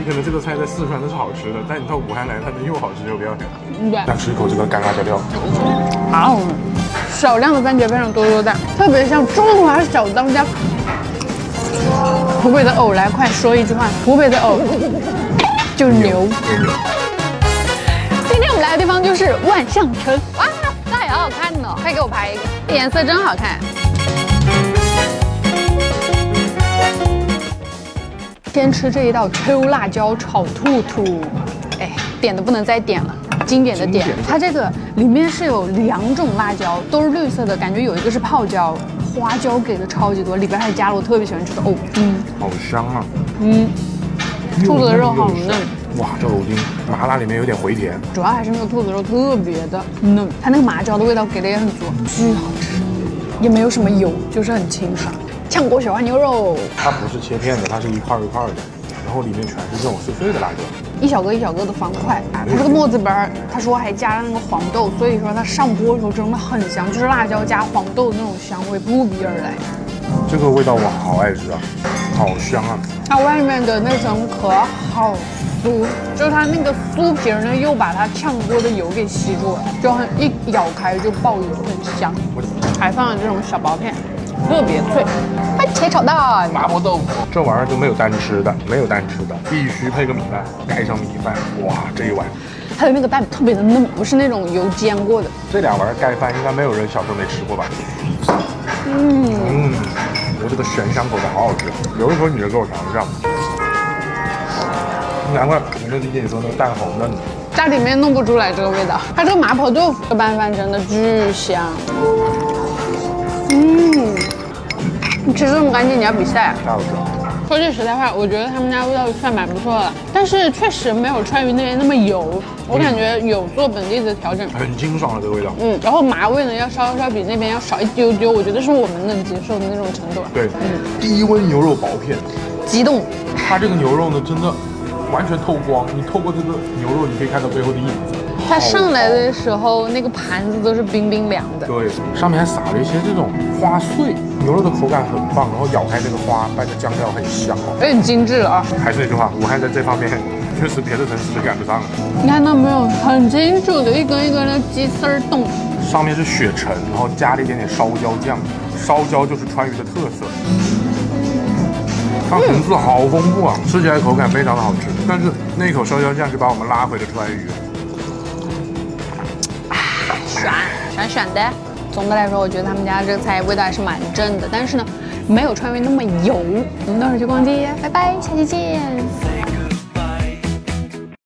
你可能这个菜在四川都是好吃的，但你到武汉来，它能又好吃又不要脸。对，想吃一口这个干辣椒料。好，少量的番茄非常多多的，特别像中华小当家。湖北的藕来，快说一句话，湖北的藕就是牛。今天我们来的地方就是万象城，哇，那也好好看呢，快给我拍一个，颜色真好看。先吃这一道秋辣椒炒兔兔，哎，点的不能再点了，经典的点。它这个里面是有2种辣椒，都是绿色的，感觉有一个是泡椒，花椒给的超级多，里边还加了我特别喜欢吃的藕丁，好香啊！兔子的肉好嫩。哇，这藕丁麻辣里面有点回甜，主要还是那个兔子肉特别的嫩，它那个麻椒的味道给的也很足，巨好吃，也没有什么油，就是很清爽。炝锅小花牛肉，它不是切片的，它是一块一块的，然后里面全是这种碎碎的辣椒，一小个一小个的方块。它这个沫子边儿，他说还加了那个黄豆，所以说它上锅的时候真的很香，就是辣椒加黄豆的那种香味扑鼻而来。这个味道我好爱吃啊，好香啊！它外面的那层壳好酥，就是它那个酥皮呢，又把它炝锅的油给吸住了，就很一咬开就爆油，很香。还放了这种小薄片，特别脆。番茄炒蛋，麻婆豆腐，这玩意儿就没有单吃的，没有单吃的，必须配个米饭，盖上米饭，哇，这一碗。它的那个蛋特别的嫩，不是那种油煎过的。这2碗盖饭应该没有人小时候没吃过吧？我这个咸香口感好好吃，有一口你就给我尝一下。难怪我就理解你说那个蛋好嫩。家里面弄不出来这个味道，它这个麻婆豆腐拌饭真的巨香。你吃这么干净，你要比赛啊？大不了。说句实在话，我觉得他们家味道算蛮不错的，但是确实没有川渝那边那么油，我感觉有做本地的调整，很清爽的这个味道。然后麻味呢要稍比那边要少一丢丢，我觉得是我们能接受的那种程度。对，低温牛肉薄片，激动。它这个牛肉呢，真的完全透光，你透过这个牛肉，你可以看到背后的影子。它上来的时候，那个盘子都是冰冰凉的。对，上面还撒了一些这种花碎，牛肉的口感很棒，然后咬开这个花拌的酱料很香，有点精致了啊。还是那句话，武汉在这方面确实别的城市都赶不上。你看到没有，很清楚的一根一根的鸡丝儿冻，上面是血橙，然后加了一点点烧椒酱，烧椒就是川渝的特色。它层次好丰富啊，吃起来口感非常的好吃，但是那一口烧椒酱就把我们拉回了川渝。爽的。总的来说，我觉得他们家这个菜味道还是蛮正的，但是呢，没有川渝那么油。我们待会儿去逛街，拜拜，下期见。